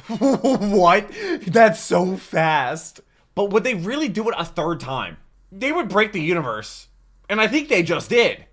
What? That's so fast. But would they really do it a third time? They would break the universe. And I think they just did.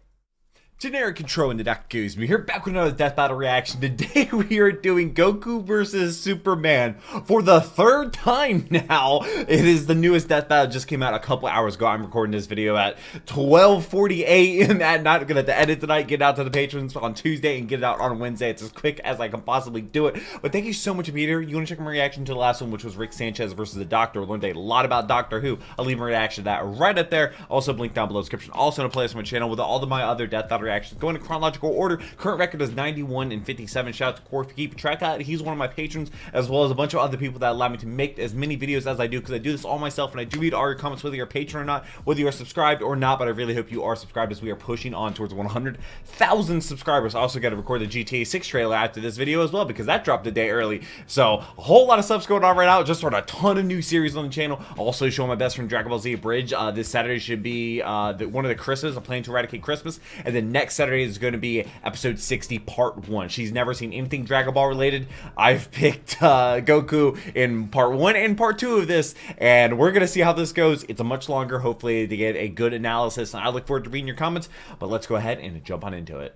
Generic Control and the theduckgoesmoo here, back with another Death Battle reaction. Today we are doing Goku versus Superman for the third time now. It is the newest Death Battle, just came out a couple hours ago. I'm recording this video at 12:40 a.m. at night. I'm gonna have to edit tonight, get it out to the patrons on Tuesday, and get it out on Wednesday. It's as quick as I can possibly do it. But thank you so much for being here. You want to check my reaction to the last one, which was Rick Sanchez versus the Doctor. We learned a lot about Doctor Who. I'll leave my reaction to that right up there. Also, link down below in the description. Also, in a playlist on my channel with all of my other Death Battle reactions. Going in chronological order, current record is 91-57. Shout out to Core for keeping track of it. He's one of my patrons, as well as a bunch of other people that allow me to make as many videos as I do, because I do this all myself, and I do read all your comments, whether you're a patron or not, whether you are subscribed or not. But I really hope you are subscribed, as we are pushing on towards 100,000 subscribers. I also got to record the GTA 6 trailer after this video as well, because that dropped a day early. So a whole lot of stuff's going on right now. Just started a ton of new series on the channel. Also showing my best friend Dragon Ball Z Bridge. This Saturday should be one of the Christmas. I'm planning to eradicate Christmas, and then next Saturday is going to be episode 60 part 1. She's never seen anything Dragon Ball related. I've picked Goku in part 1 and part 2 of this, and we're gonna see how this goes. It's a much longer, hopefully to get a good analysis, and I look forward to reading your comments. But let's go ahead and jump on into it.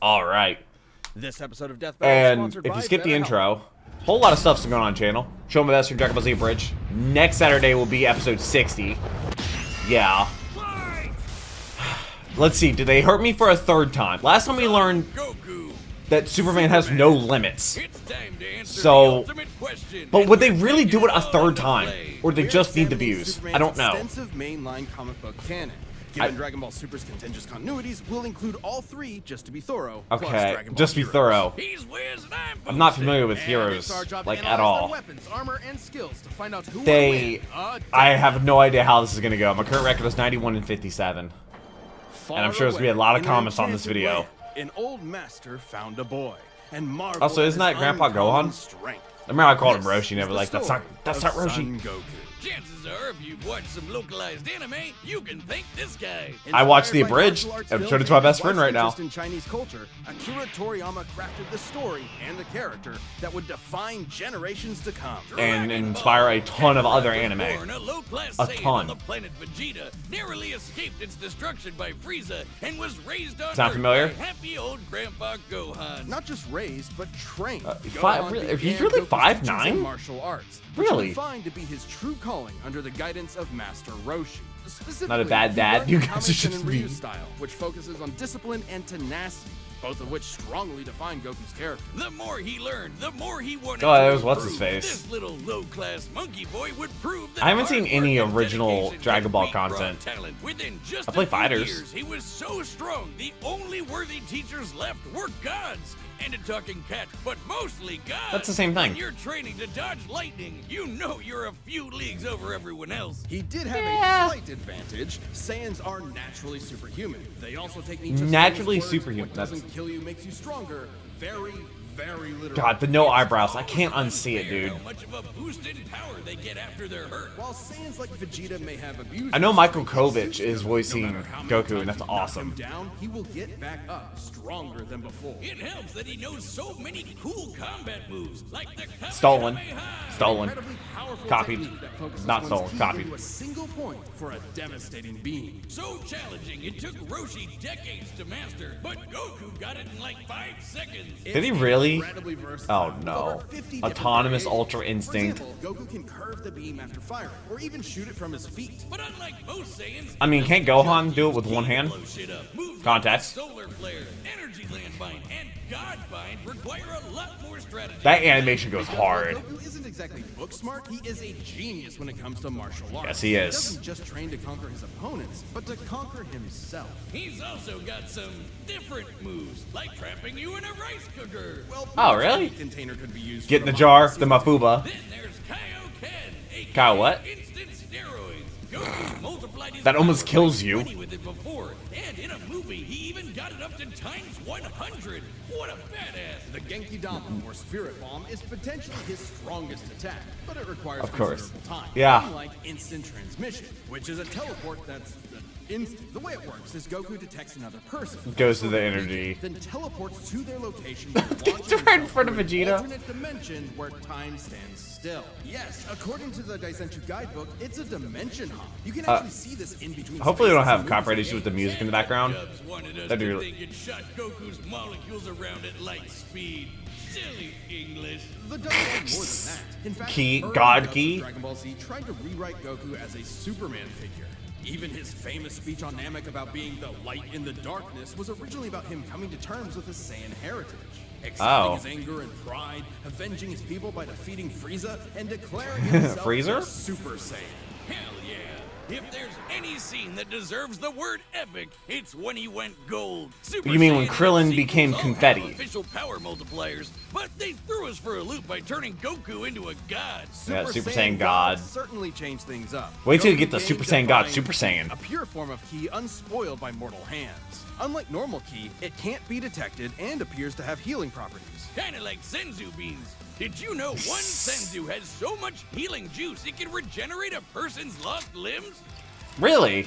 All right, this episode of Death Battle, and if you skip the intro, a whole lot of stuff's going on channel. Show my best from Dragon Ball Z Bridge. Next Saturday will be episode 60. Yeah. Let's see, did they hurt me for a third time? Last time we learned that Superman has no limits. So, but would they really do it a third time? Or do they just need the views? I don't know. Mainline comic book canon. Given Dragon Ball Super's contentious continuities, we'll include all three just to be thorough. Okay, just be thorough. I'm not familiar with heroes, like, at all. I have no idea how this is gonna go. My current record is 91-57. And I'm sure there's gonna be a lot of comments on this video. An old master found a boy, and also, isn't that Grandpa Gohan? I remember I called him Roshi, never like that's not Roshi. Chances are, if you've watched some localized anime, you can thank this guy. I watched the abridged and showed it to my best friend right now. In Chinese culture, Akira Toriyama crafted the story and the character that would define generations to come and inspire a ton of other anime. A ton. The planet Vegeta narrowly escaped its destruction by Frieza and was raised on Sound familiar? Earth by happy old Grandpa Gohan. Not just raised, but trained. He's really 5'9"? Martial arts. Really? Find to be his true calling under the guidance of Master Roshi. Not a bad dad. You guys are just mean. Style, which focuses on discipline and tenacity, both of which strongly define Goku's character. The more he learned, the more he wanted. Oh, that was what's his face. This little low-class monkey boy would prove that I haven't seen any original Dragon Ball content. Within just I play a few fighters. Years, he was so strong, the only worthy teachers left were gods. And a talking cat, but mostly gods. That's the same thing. When you're training to dodge lightning, you know you're a few leagues over everyone else. He did have a slight advantage. Saiyans are naturally superhuman. They also take naturally superhuman. What doesn't kill you makes you stronger. Very little. God, the no eyebrows. I can't unsee it, dude. How much of a boost in power they get after they're hurt. While Saiyans like Vegeta may have abused, I know Michael Kovic is voicing Goku, and that's awesome. Down, he will get back up stronger than before. It helps that he knows so many cool combat moves, like the Stolen. Powerful Copied. Not stolen. Copied. A single point for a devastating beam. So challenging, it took Roshi decades to master, but Goku got it in like 5 seconds. Did he really? Oh no. Autonomous Ultra Instinct. Goku can curve the beam after firing, or even shoot it from his feet. But unlike most Saiyans, I mean, can't Gohan do it with one hand? Context. Solar flare, energy landmine, and Godbind require a lot more strategy. That animation goes hard. Goku isn't exactly book smart. He is a genius when it comes to martial arts. Yes, he is. He doesn't just train to conquer his opponents, but to conquer himself. He's also got some different moves, like trapping you in a rice cooker. Well, oh, really? Container could be used Get in the jar, the Mafuba. Then there's Kaioken, Kyle what? Instant steroids. Goku multiplied his That almost power kills by you. 20 with it before, and in a movie, he even got it up to times 100. What a badass! The Genki Dama, or Spirit Bomb, is potentially his strongest attack, but it requires Of course. considerable time. Yeah. Unlike instant transmission, which is a teleport that's instinct. The way it works is Goku detects another person, Goes to the energy. then teleports to their location, It's right in front of Vegeta. alternate dimension where time stands still. Yes, according to the Daisenchu guidebook, it's a dimension hop. You can actually see this in between. Hopefully we don't spaces have and copyright moves issue with the music in the background. Dubs wanted us That'd be to really- think it shot Goku's molecules around at light speed. Silly English. The dub did more than that. In fact, Ki, early God dubs of Ki. Dragon Ball Z tried to rewrite Goku as a Superman figure. Even his famous speech on Namek about being the light in the darkness was originally about him coming to terms with his Saiyan heritage. Accepting his anger and pride, avenging his people by defeating Frieza, and declaring himself Frieza? the Super Saiyan. Hell yeah. If there's any scene that deserves the word epic, it's when he went gold. Super You mean when Saiyan Krillin sequels became all have confetti. official power multipliers, but they threw us for a loop by turning Goku into a god. Yeah, Super Saiyan God. certainly changed things up. Wait till you Goku get the gained Super Saiyan God divine Super ki, Saiyan. a pure form of ki unspoiled by mortal hands. Unlike normal ki, it can't be detected and appears to have healing properties. Kinda like senzu beans. Did you know one senzu has so much healing juice it can regenerate a person's lost limbs? Really?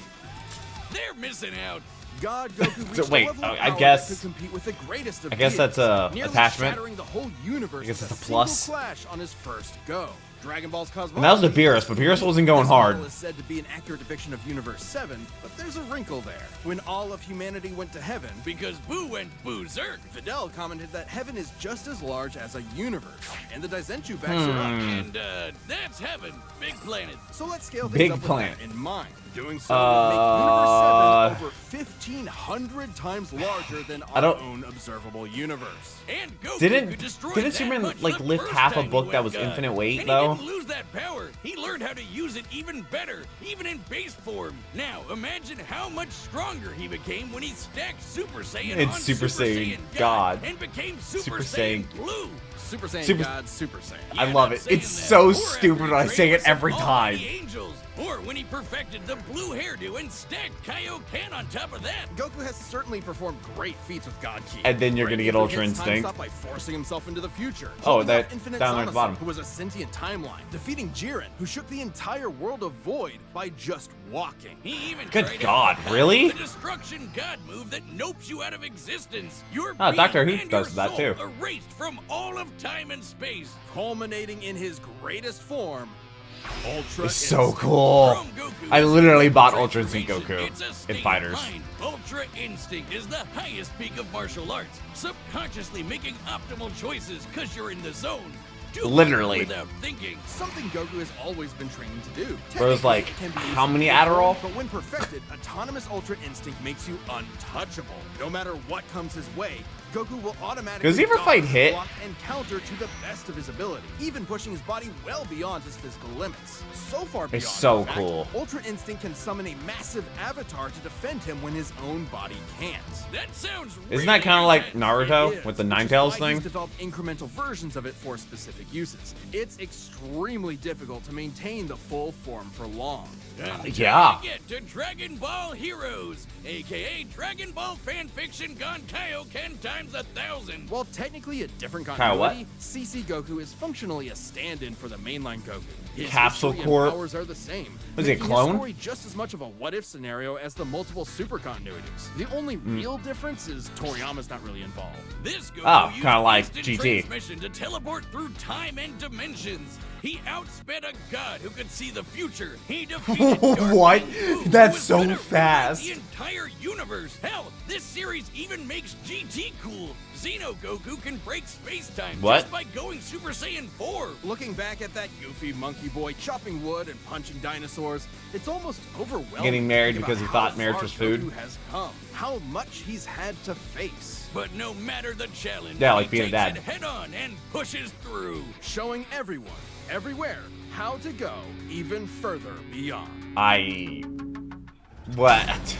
They're missing out. God Goku So reached wait, a level of I power guess- that could compete with the greatest of I guess that's beings, a nearly attachment. shattering the whole universe I guess with it's a single plus. clash on his first go. Dragon Ball's Cosmos. And that was the Beerus, but Beerus wasn't going hard. This is said to be an accurate depiction of Universe 7, but there's a wrinkle there. When all of humanity went to heaven, Because Boo went berserk. Fidel commented that heaven is just as large as a universe, and the Daisenchu backs it up. And that's heaven. Big planet. So let's scale things Big up with planet. that in mind. Doing so will make Universe 7 over 1,500 times larger than I our don't- own observable universe. And Goku could Didn't destroy that Superman much like the lift first half a time he book that went was God. infinite weight And though? He didn't lose that power. He learned how to use it even better, even in base form. Now imagine how much stronger he became when he stacked Super Saiyan It's on Super Saiyan God. and became Super, Super Saiyan Saiyan- Blue. Super Saiyan Super- God, Super Saiyan. I Yeah, love not it. saying It's that. so Or stupid after when I he say it trained every with time. Almighty Angels. Or when he perfected the blue hairdo and stacked Kaioken on top of that. Goku has certainly performed great feats with God Ki. And then you're gonna get Breaking Ultra his time Instinct. stop by forcing himself into the future. Oh, Holding that- off Infinite down there at the Zamasu, bottom. who was a sentient timeline, defeating Jiren, who shook the entire world of Void by just walking. He even Good tried God, out really? the destruction god move that nopes you out of existence. Your Ah, Doctor being Who and does your that soul too. Erased from all of time and space. Culminating in his greatest form, Ultra It's so Instinct. cool. From Goku I is literally the bought Ultra Instinct transformation. Goku It's a in state of Fighters. mind. Ultra Instinct is the highest peak of martial arts, subconsciously making optimal choices because you're in the zone. Do Literally. without thinking. Something Goku has always been trained to do. Bro's like, Technically, it can be how used many in full Adderall? form, But when perfected, autonomous Ultra Instinct makes you untouchable. No matter what comes his way, Goku will automatically Does he ever fight dodge, Hit? block, and counter to the best of his ability, even pushing his body well beyond his physical limits. So far beyond, so in fact, cool. Ultra Instinct can summon a massive avatar to defend him when his own body can't. That sounds Isn't that kind of like intense. Naruto It is, with the which Nine is Tails why he's thing? developed incremental versions of it for specific uses. It's extremely difficult to maintain the full form for long. And Yeah. we get to Dragon Ball Heroes, aka Dragon Ball fanfiction gone Kaioken times 1,000. While technically a different Kyle, what? continuity, CC Goku is functionally a stand-in for the mainline Goku. His Capsule history and Corp. powers are the same. Was he a making clone? His story just as much of a what-if scenario as the multiple super continuities. The only Hmm. real difference is Toriyama's not really involved. This Goku Oh, used kinda like instant GT. transmission to teleport through time and dimensions. He outsped a god who could see the future. He defeated Dark What? King Buu, who That's was so gonna rewrite fast. The entire universe. Hell, this series even makes GT cool. Xeno Goku can break space-time What? just by going Super Saiyan 4. Looking back at that goofy monkey boy chopping wood and punching dinosaurs, it's almost overwhelming. Getting married to think because he about thought how marriage far was food. Goku has come, how much he's had to face, But no matter the challenge, Yeah, like he being a takes dad. it head on and pushes through. showing everyone, everywhere, how to go even further beyond. What?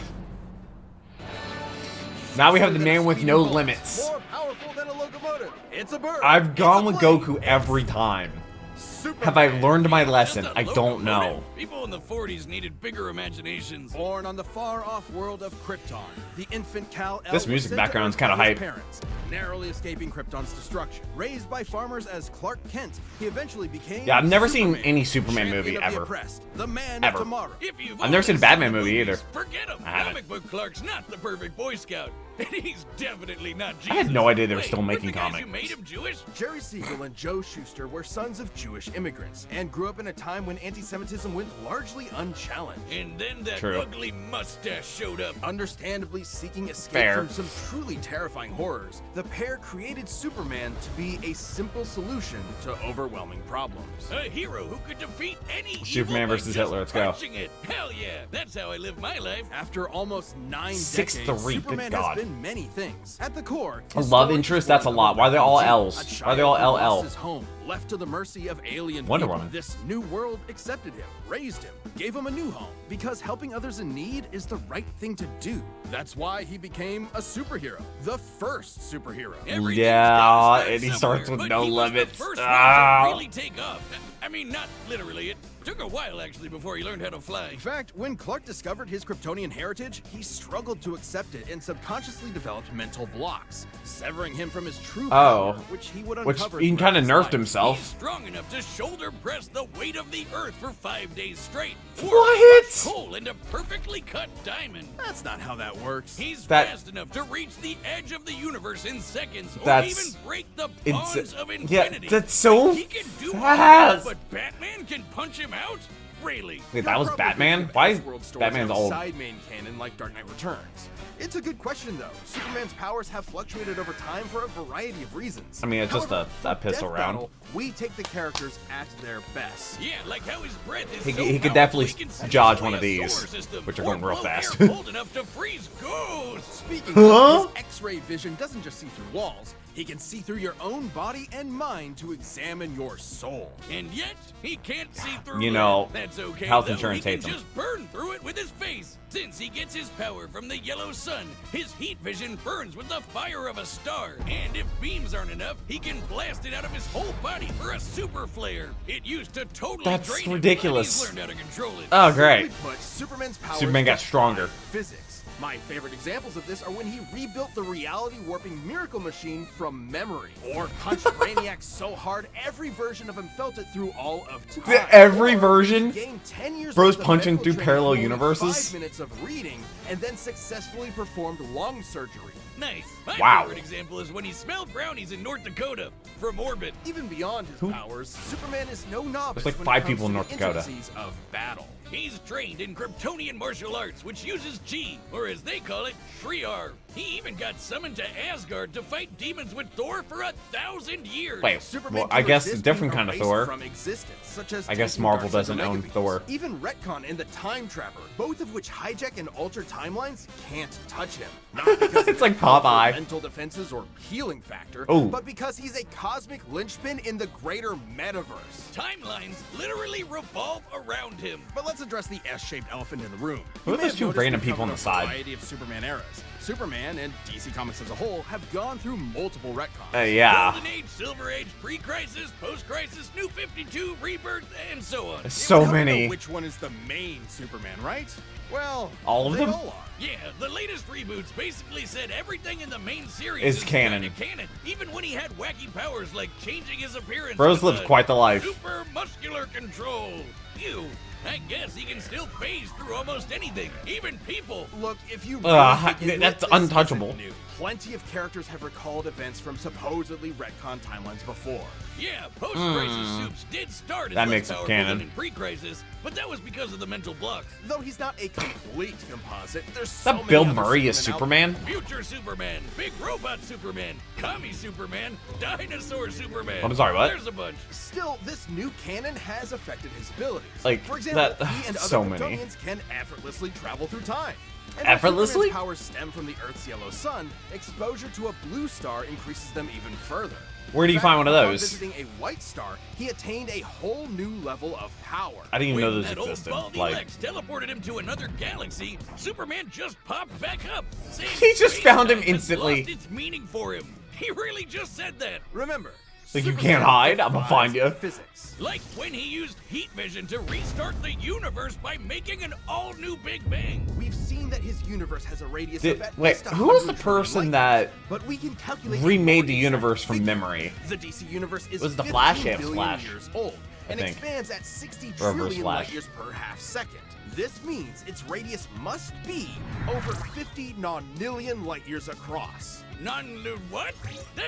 Now we have the man with no limits. More powerful than a locomotive. It's a bird. I've It's gone a with plane. Goku every time. Superman. Have I learned my lesson? Just a I don't know. locomotive. People in the 40s needed bigger imaginations. Born on the far-off world of Krypton, the infant Kal-El This was music sent to background's Earth kinda by his hype. parents, narrowly escaping Krypton's destruction. Raised by farmers as Clark Kent, he eventually became Yeah, I've never seen Superman, any Superman champion movie of the ever. oppressed, the man Ever. of tomorrow. If you've I've never seen a always Batman the movie movies, either. Forget him. I haven't. Comic book Clark's not the perfect Boy Scout. And he's definitely not Jesus. I had no idea they were Wait, still weren't making the guys comics. who made him Jewish? Jerry Siegel and Joe Shuster were sons of Jewish immigrants and grew up in a time when anti-Semitism went largely unchallenged. And then that True. ugly mustache showed up. Understandably seeking escape Fair. from some truly terrifying horrors, the pair created Superman to be a simple solution to overwhelming problems. A hero who could defeat any Superman evil by versus just Hitler, let's go. punching it. Hell yeah, that's how I live my life. After almost 9 6'3", decades, good Superman God. has been many things. At the core, A his love story interest? is That's one a lot. of Why are they all refugee, L's? a Why are they all child who LL? lost his home, left to the mercy of alien Wonder people. Woman. This new world accepted him, raised him, gave him a new home, because helping others in need is the right thing to do. That's why he became a superhero, the first superhero. Everything's Yeah, gotta start and he somewhere, starts with but no he was limits. The first Ah. one to really take off. I mean, not literally. It took a while actually before he learned how to fly. In fact, when Clark discovered his Kryptonian heritage, he struggled to accept it and subconsciously developed mental blocks, severing him from his true power, which he would uncover. He throughout kind of his nerfed life. He's himself. strong enough to shoulder press the weight of the earth for 5 days straight. What? Coal into perfectly cut diamond. That's not how that works. He's That- fast enough to reach the edge of the universe in seconds, or That's even break the ins- bonds of yeah, infinity. that's so He can do all that, fast. but Batman can punch him out? Really? Wait, that You're was probably Batman? thinking of Why is Elseworld stories Batman's have old? side main canon like Dark Knight Returns. It's a good question though. Superman's powers have fluctuated over time for a variety of reasons. I mean, it's just However, a for pistol Death round. Battle, we take the characters at their best. Yeah, like how his breath is He so could- he could powerful definitely he can dodge destroy one of a these, solar system, which are or going real blow air fast. cold enough to freeze ghosts. Speaking Huh? of, his X-ray vision doesn't just see through walls. He can see through your own body and mind to examine your soul. And yet, he can't see through You it. know, That's okay, health though. insurance he hates can him. just burn through it with his face. Since he gets his power from the yellow sun, his heat vision burns with the fire of a star. And if beams aren't enough, he can blast it out of his whole body for a super flare. It used to totally That's drain him, ridiculous. but he's learned how to control it. Oh, great. Simply put, Superman's powers Superman got defy stronger. Physics. My favorite examples of this are when he rebuilt the reality warping miracle machine from memory, or punched Brainiac so hard every version of him felt it through all of time. Every Or version? gained 10 years Bro's worth of punching medical through training parallel in only universes? 5 minutes of reading, and then successfully performed lung surgery. Nice. My Wow. favorite example is when he smelled brownies in North Dakota from orbit. Even beyond his powers, Superman is no novice. There's like when 5 it comes people in to North the Dakota. intricacies of battle. He's trained in Kryptonian martial arts, which uses chi, or as they call it, Shriar. He even got summoned to Asgard to fight demons with Thor for 1,000 years. Wait, Superman well, I can guess resist different being kind of erased Thor. From existence, such as I guess taking Marvel Darkseid's doesn't Omega own Beams. Thor. Even Retcon and the Time Trapper, both of which hijack and alter timelines, can't touch him. Not because It's like powerful Popeye. mental defenses or healing factor, Ooh. but because he's a cosmic linchpin in the greater metaverse. Timelines literally revolve around him. But let's address the S-shaped elephant in the room. Who You are may those have two noticed random we've people on covered the side? A variety of Superman eras. Superman and DC Comics as a whole have gone through multiple retcons. Yeah. Golden Age, Silver Age, Pre-Crisis, Post-Crisis, New 52, Rebirth, and so on. So You wanna know many. which one is the main Superman, right? Well, All of they them? all are. Yeah, the latest reboots basically said everything in the main series Is canon. kinda canon, even when he had wacky powers like changing his appearance. Bro's with lived quite the life. Super muscular control. Ew. I guess he can still phase through almost anything, even people. Look, if you Ugh, dig into that's it, this untouchable. isn't new. Plenty of characters have recalled events from supposedly retcon timelines before. Yeah, post-crisis Supes did start as That less makes it powerful canon. than in pre-crisis, but that was because of the mental blocks. Though he's not a complete composite, there's Is so that many Bill other Murray as Supermen out Superman? Future Superman, Big Robot Superman, Commie Superman, Dinosaur Superman. I'm sorry, what? There's a bunch. Still, this new canon has affected his abilities. Like, for example, that- he and other so many. Kryptonians can effortlessly travel through time. And while Effortlessly? Superman's powers stem from the Earth's yellow sun, exposure to a blue star increases them even further. Where do you In fact, find one of upon those? Visiting a white star, he attained a whole new level of power. I didn't even know When those that old existed. baldy Like, Lex teleported him to another galaxy, Superman just popped back up. saying He just space found him time has instantly. lost its meaning for him. He really just said that. Remember, Like, you can't hide? I'm gonna find you. Physics. Like when he used heat vision to restart the universe by making an all-new Big Bang. We've seen that his universe has a radius of at Wait, least who was the 100 person light that years, but we can calculate remade the exact universe from figure. memory? The DC universe is Was the 15 Flash? Yeah, it was billion Flash, years old and think. expands at 60 Or Reverse trillion Flash. light years per half second. This means its radius must be over 50 nonillion light years across. What?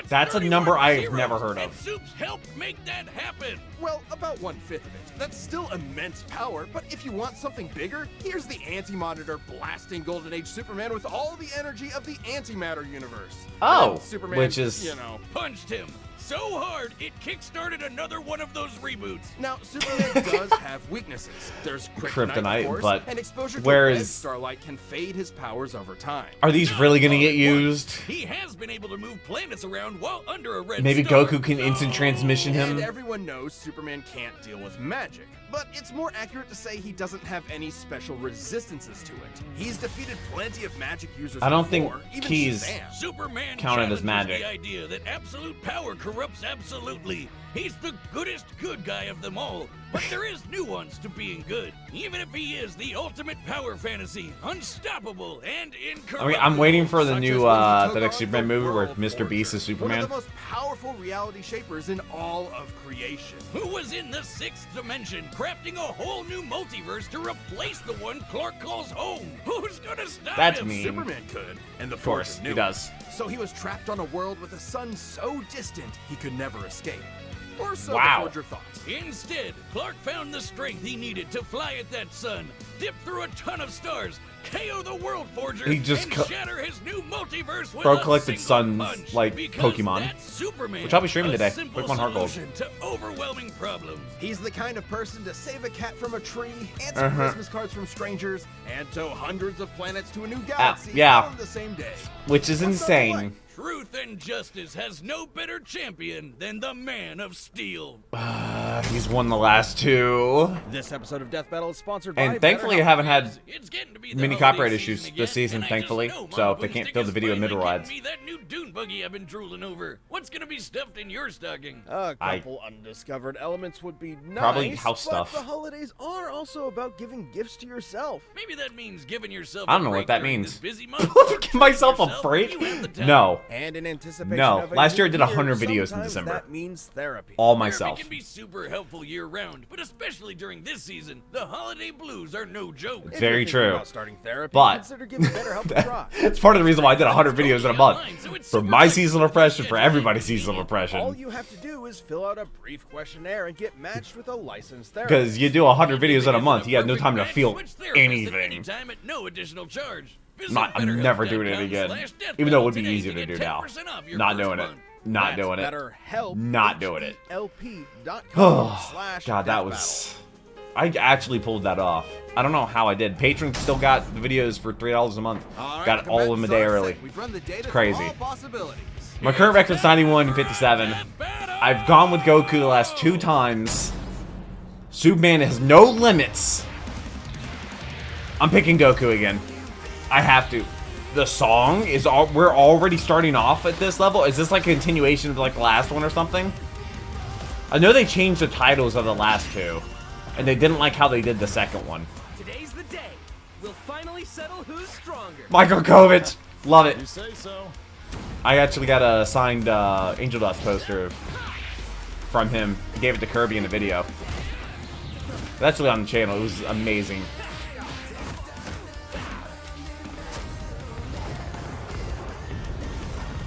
That's a 31 number I've zeros, never heard and of. Soups helped make that happen. Well, about 1/5 of it. That's still immense power, but if you want something bigger, here's the Anti-Monitor blasting Golden Age Superman with all the energy of the antimatter universe. Oh, And Superman, which is- you know. Punched him so hard it kickstarted another one of those reboots. Now, Superman does have weaknesses. There's Kryptonite, of course, but and exposure to where red is- starlight can fade his powers over time. Are these really gonna All get at used? once, He has been able to move planets around while under a red Maybe star. Goku can instant transmission And him? everyone knows Superman can't deal with magic, but it's more accurate to say he doesn't have any special resistances to it. He's defeated plenty of magic users I don't think before, even keys Shazam. Superman counted as challenges magic. the idea that absolute power corrupts absolutely. He's the goodest good guy of them all, but there is nuance to being good. Even if he is the ultimate power fantasy, unstoppable and incorruptible. I mean, I'm waiting for the Such new, as when he the took next on Superman the movie where World Mr. Beast is Forger, Superman. One of the most powerful reality shapers in all of creation. Who was in the sixth dimension, crafting a whole new multiverse to replace the one Clark calls home? Who's gonna stop That's him? me. Superman could, and the Of course, Forger he knew does. it. So he was trapped on a world with a sun so distant he could never escape. Or so Wow. the Forger thought. Instead, Clark found the strength he needed to fly at that sun, dip through a ton of stars, KO the World Forger, He just and shatter his new multiverse with Bro a collected single suns punch, like because Pokemon. that's Superman, Which I'll be streaming a today. simple Pokemon Heart Gold. solution to overwhelming problems. He's the kind of person to save a cat from a tree, answer Christmas cards from strangers, and tow hundreds of planets to a new galaxy yeah. on the same day. Which is What's not to like? insane. Truth and justice has no better champion than the Man of Steel. He's won the last two. This episode of Death Battle is sponsored by And thankfully I BetterHelp. haven't had It's getting to be the many holiday copyright season issues again, this season, and I thankfully, just know so Mama they can't Boomstick fill the is video finally middle getting ads. me that new dune buggy I've been drooling over. What's gonna be stuffed in your stocking? A couple undiscovered elements would be nice, Probably house but stuff. the holidays are also about giving gifts to yourself. Maybe that means giving yourself. I don't a know break what that during means. this busy month, or Give myself a treating yourself break? when you have the time. No. And in anticipation No. of a Last year I new did 100 videos in sometimes December. That means therapy. All Therapy myself. can be super helpful year-round, but especially during this season, the holiday blues are no joke. If Very you're thinking true. about starting therapy, But- consider giving BetterHelp a try. That's part of the reason why I did 100 videos in a month. So it's For super my light. seasonal depression, for everybody's seasonal depression. All you have to do is fill out a brief questionnaire and get matched with a licensed therapist. Because you do 100 videos in a month, you have no Perfect time to match, feel switch therapists at anything. any time at no additional charge. Visit I'm never doing it again. BetterHelp.com/deathbattle Even though it would be today easier to get do now. 10% off your Not first doing it. month. Not That's doing it. BetterHelp. Not doing it. HELP.com/deathbattle. God, that was... I actually pulled that off. I don't know how I did. Patrons still got the videos for $3 a month. Got all of them a day early. It's crazy. My current record's 91 and 57. I've gone with Goku the last 2 times. Superman has no limits. I'm picking Goku again. I have to. The song is all... We're already starting off at this level. Is this like a continuation of like the last one or something? I know they changed the titles of the last 2. And they didn't like how they did the second one. Today's the day. We'll finally settle who's stronger. Michael Kovic. Love it. You say so. I actually got a signed Angel Dust poster from him. He gave it to Kirby in the video. It's actually on the channel. It was amazing.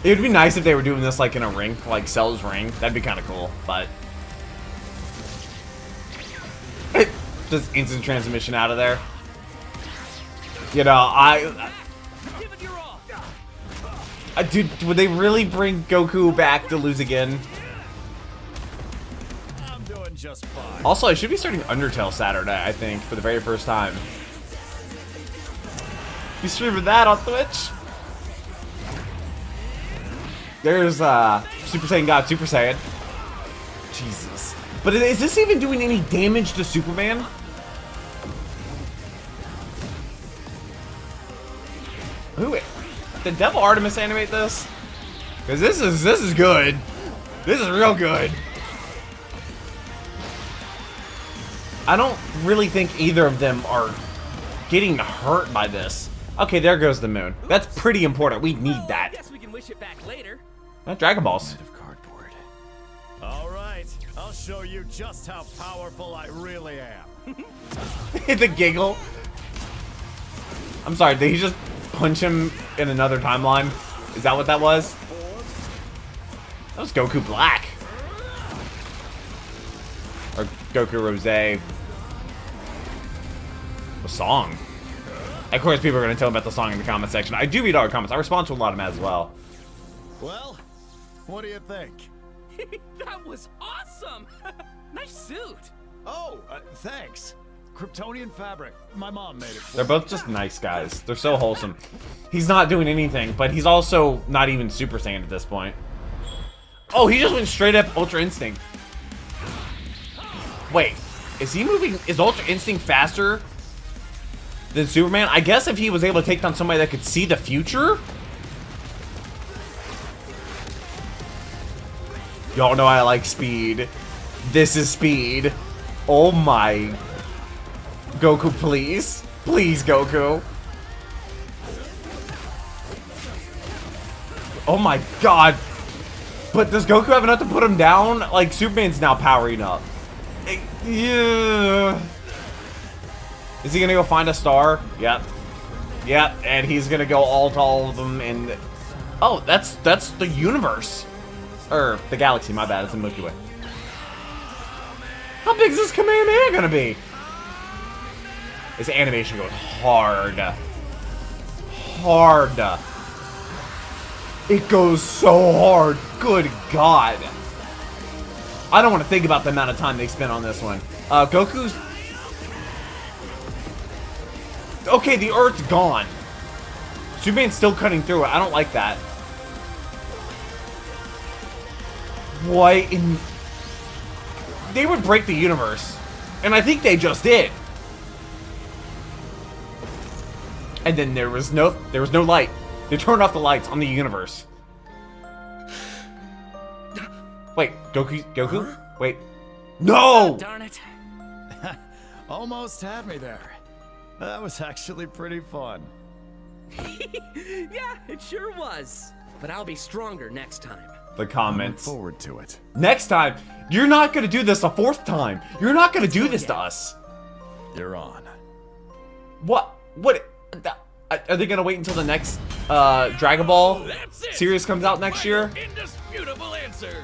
It would be nice if they were doing this like in a ring, like Cell's ring. That'd be kind of cool, but... Just instant transmission out of there. You know, Give it your all. dude, would they really bring Goku back to lose again? I'm doing just fine. Also, I should be starting Undertale Saturday, I think, for the very first time. You streaming that on Twitch? There's Super Saiyan God, Super Saiyan. Jesus. But is this even doing any damage to Superman? Who? Did Devil Artemis animate this? Because this is good. This is real good. I don't really think either of them are getting hurt by this. Okay, there goes the moon. That's pretty important. We need that. I guess we can wish it back later. Dragon Balls. Of cardboard. All right, I'll show you just how powerful I really am. The giggle. I'm sorry, did he just punch him in another timeline? Is that what that was? That was Goku Black. Or Goku Rose. A song. Of course, people are going to tell me about the song in the comment section. I do read all the comments. I respond to a lot of them as well. Well, what do you think? That was awesome. Nice suit. Oh, thanks. Kryptonian fabric. My mom made it for They're both just nice guys. They're so wholesome. He's not doing anything, but he's also not even Super Saiyan at this point. Oh, he just went straight up Ultra Instinct. Wait, is he moving? Is Ultra Instinct faster than Superman? I guess if he was able to take down somebody that could see the future. Y'all know I like speed. This is speed. Oh my. Goku, please. Please, Goku. Oh my god. But does Goku have enough to put him down? Like, Superman's now powering up. Yeah. Is he gonna go find a star? Yep. Yep, and he's gonna go all to all of them and... Oh, that's the universe. Or, the galaxy, my bad. It's the Milky Way. How big is this Kamehameha gonna be? This animation goes hard. Hard. It goes so hard. Good God. I don't want to think about the amount of time they spent on this one. Goku's... Okay, the Earth's gone. Superman's still cutting through it. I don't like that. What in... They would break the universe. And I think they just did. And then there was no light. They turned off the lights on the universe. Wait, Goku? Wait. No! Darn it. Almost had me there. That was actually pretty fun. Yeah, it sure was. But I'll be stronger next time. The comments. Look forward to it. Next time, you're not gonna do this a fourth time. You're not gonna do this to us. You're on. What? Are they gonna wait until the next Dragon Ball series comes out next year? Indisputable answer.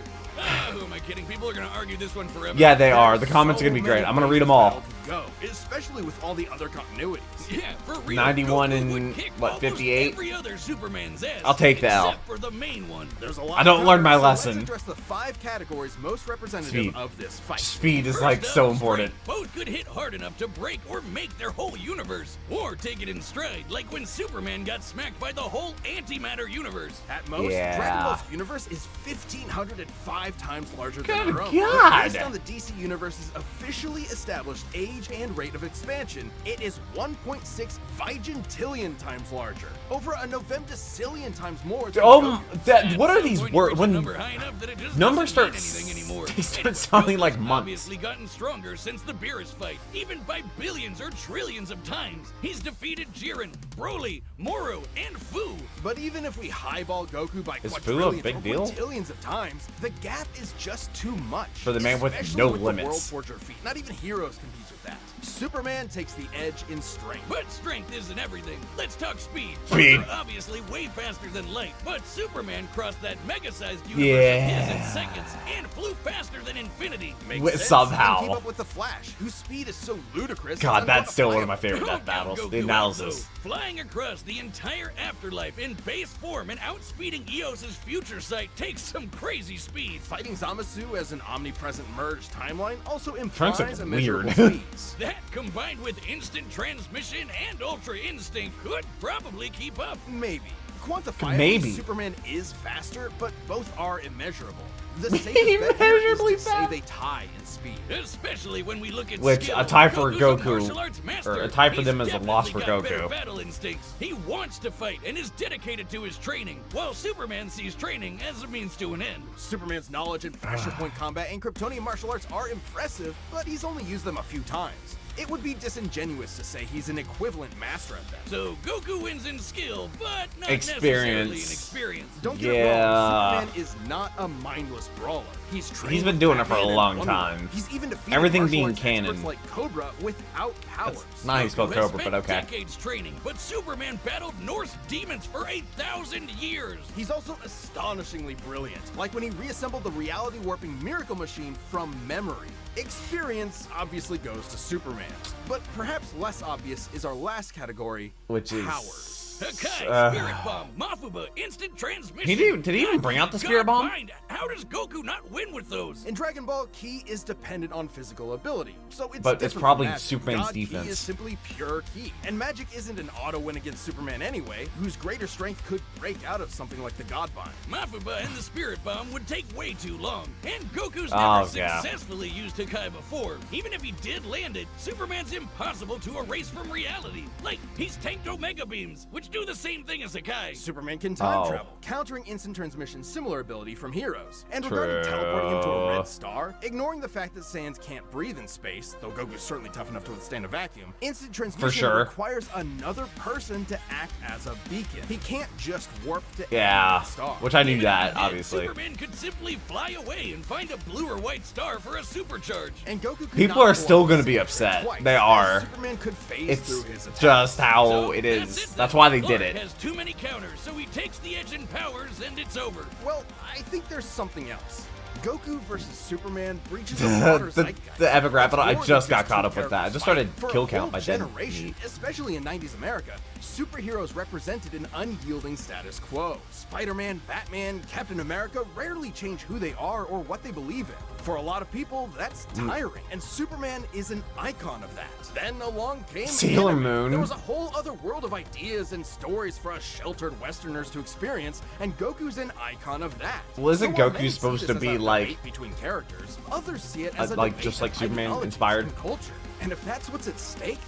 Who am I kidding? People are gonna argue this one forever. Yeah, they are. The comments are gonna be great. I'm gonna read them all. Go, especially with all the other continuities. Yeah, for real. 91 Goku and, would kick what, almost 58? Every other Superman's ass, I'll take the L. except for the main one. There's a lot I don't learn my so lesson. Let's address the 5 categories most representative Speed. of this fight. Speed is First like up, so important. strength. Both could hit hard enough to break or make their whole universe, or take it in stride, like when Superman got smacked by the whole antimatter universe. At most, Yeah. Dragon Ball's universe is 1,505 times larger than Good our own. God. Based on the DC Universe's officially established age and rate of expansion, it is 1.6 vigintillion times larger. Over a novemdecillion times more than Goku. What are At some these point, words? you reach a When number high enough that it just numbers doesn't mean start anything anymore. they start And sounding like Goku's months. obviously gotten stronger since the Beerus fight, even by billions or trillions of times. He's defeated Jiren, Broly, Moro, and Fu. But even if we highball Goku by Is Fu a quadrillions big or deal? quintillions of times, the gap is just too much. For the man with especially no with limits. The World Forger feat. Not even heroes competes with that. Superman takes the edge in strength. But strength isn't everything. Let's talk speed. Speed. Both are obviously way faster than light, but Superman crossed that mega-sized universe Yeah. of his in seconds and flew faster than infinity. Makes sense. Somehow. He can keep up with the Flash, whose speed is so ludicrous. God, it's that's still one of my unquantifiable. favorite Calm death down, battles. Goku The analysis. also. Flying across the entire afterlife in base form and outspeeding Eos's future sight takes some crazy speed. Fighting Zamasu as an omnipresent merged timeline also Trunks implies look immeasurable weird. speeds. That, combined with instant transmission and ultra instinct, could probably keep up. Maybe. Quantifiably, Maybe. Superman is faster, but both are immeasurable. The safest bet here is Immeasurably to say fast. they tie in speed. Especially when we look at Which, skill. a tie for Goku's Goku, martial arts master. or a tie for He's them is a loss for definitely got Goku. better battle instincts. He wants to fight and is dedicated to his training, while Superman sees training as a means to an end. Superman's knowledge in pressure point combat and Kryptonian martial arts are impressive, but he's only used them a few times. It would be disingenuous to say he's an equivalent master at them. So Goku wins in skill, but not Experience. necessarily in experience. Don't get it wrong, Superman is not a mindless brawler. He's trained been with doing it for a Batman and long Wonder Woman. time. He's even defeated Everything martial being arts experts canon. like Cobra without powers. Not how you spell Goku has Cobra, spent but okay. decades training, but Superman battled Norse demons for 1,000 years. He's also astonishingly brilliant, like when he reassembled the reality warping miracle machine from memory. Experience obviously goes to Superman, but perhaps less obvious is our last category, Which is... powers. Hakai, Spirit Bomb, Mafuba, Instant Transmission. Did he even bring out the Spirit Bomb? Mind, how does Goku not win with those? In Dragon Ball, Ki is dependent on physical ability, so it's But it's different probably from magic. Superman's God defense. Ki is simply pure Ki, and magic isn't an auto win against Superman anyway, whose greater strength could break out of something like the God Bind. Mafuba and the Spirit Bomb would take way too long, and Goku's Oh, never yeah. successfully used Hakai before. Even if he did land it, Superman's impossible to erase from reality. Like, he's tanked Omega Beams, which do the same thing as Hakai. Superman can time Oh. travel, countering instant transmission's similar ability from heroes. And True. regarding teleporting into a red star, ignoring the fact that Saiyans can't breathe in space, though Goku's certainly tough enough to withstand a vacuum, instant transmission sure. requires another person to act as a beacon. He can't just warp to Yeah, any star. which I knew Even if that, he did, obviously. Superman could simply fly away and find a blue or white star for a supercharge. And Goku could People not are go still off gonna the be scene upset. twice, They as are. Superman could phase It's through his attack. just how So, it is. then. That's why they did Clark it. has too many counters, so he takes the edge in powers and it's over. Well, I think there's something else. Goku versus Superman breaches a broader the zeitgeist. epic rap battle, I More just than got caught two up with that. I characters just started fighting. For kill a count whole by then. generation, especially in 90s America, superheroes represented an unyielding status quo. Spider-Man, Batman, Captain America rarely change who they are or what they believe in. For a lot of people, that's tiring, and Superman is an icon of that. Then along came Sailor anime. Moon. There was a whole other world of ideas and stories for us sheltered Westerners to experience, and Goku's an icon of that. Well, isn't So while Goku many see supposed this to as be a like- debate between characters, others see it as a like, debate just like of Superman ideologies inspired? and culture. And if that's what's at stake,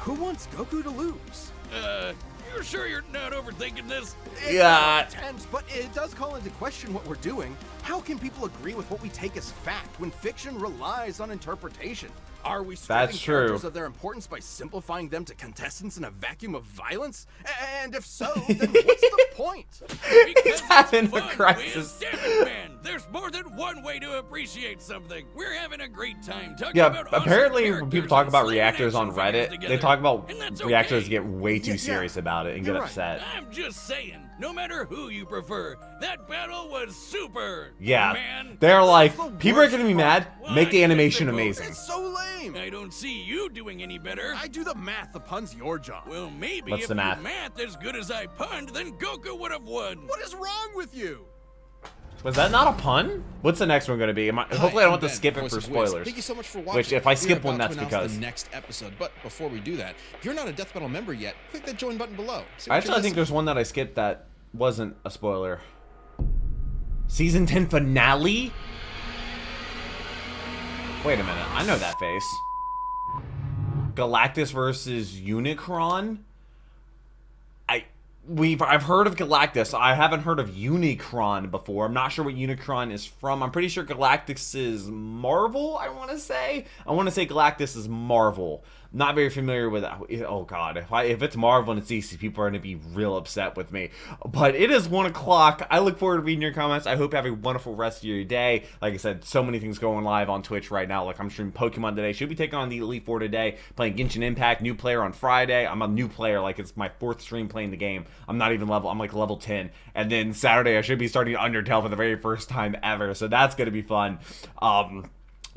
who wants Goku to lose? You're sure you're not overthinking this? It's Yeah. not intense, but it does call into question what we're doing. How can people agree with what we take as fact when fiction relies on interpretation? Are we stripping That's true. characters of their importance by simplifying them to contestants in a vacuum of violence? And if so, then what's the point? Because having a fun, crisis. Damn it, man. There's more than one way to appreciate something. We're having a great time talking Yeah, about awesome apparently when characters people talk and about slamming reactors on action figures Reddit, together. they talk about And that's reactors okay. get way too Yeah, serious about it and get you're right. upset. I'm just saying, no matter who you prefer, that battle was super. Yeah, man. they're like, the people are worst gonna be part. mad, make the Why? animation It's amazing. It's so lame. I don't see you doing any better. I do the math, the pun's your job. Well, maybe What's if the math? your math as good as I punned, then Goku would have won. What is wrong with you? Was that not a pun? What's the next one gonna be? Hopefully I don't have to skip it Voice for of Wiz. spoilers. Thank you so much for watching. Which, if I skip We're one, about that's to announce because... the next episode. But before we do that, if you're not a Death Battle member yet, click that join button below. See what Actually, you're I think there's one that I skipped that wasn't a spoiler. Season 10 finale? Wait a minute, I know that face. Galactus versus Unicron? I've heard of Galactus. I haven't heard of Unicron before. I'm not sure what Unicron is from. I'm pretty sure Galactus is Marvel, I want to say. I want to say Galactus is Marvel. Not very familiar with that. Oh god, if it's Marvel and it's DC, people are going to be real upset with me. But it is 1 o'clock. I look forward to reading your comments. I hope you have a wonderful rest of your day. Like I said, so many things going live on Twitch right now. Like I'm streaming Pokemon today. Should be taking on the Elite Four today. Playing Genshin Impact. New player on Friday. I'm a new player. Like it's my 4th stream playing the game. I'm not even level. I'm like level 10. And then Saturday I should be starting Undertale for the very first time ever. So that's going to be fun.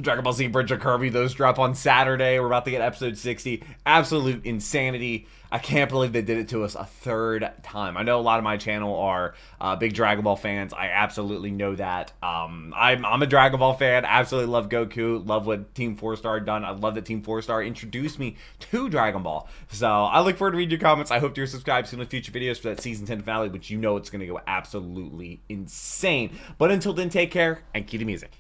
Dragon Ball Z Bridge of Kirby, those drop on Saturday. We're about to get episode 60. Absolute insanity. I can't believe they did it to us a third time. I know a lot of my channel are big Dragon Ball fans. I absolutely know that. I'm a Dragon Ball fan. Absolutely love Goku. Love what Team 4-Star done. I love that Team 4-Star introduced me to Dragon Ball. So I look forward to reading your comments. I hope you're subscribed to the future videos for that Season 10 finale, which you know it's going to go absolutely insane. But until then, take care and keep the music.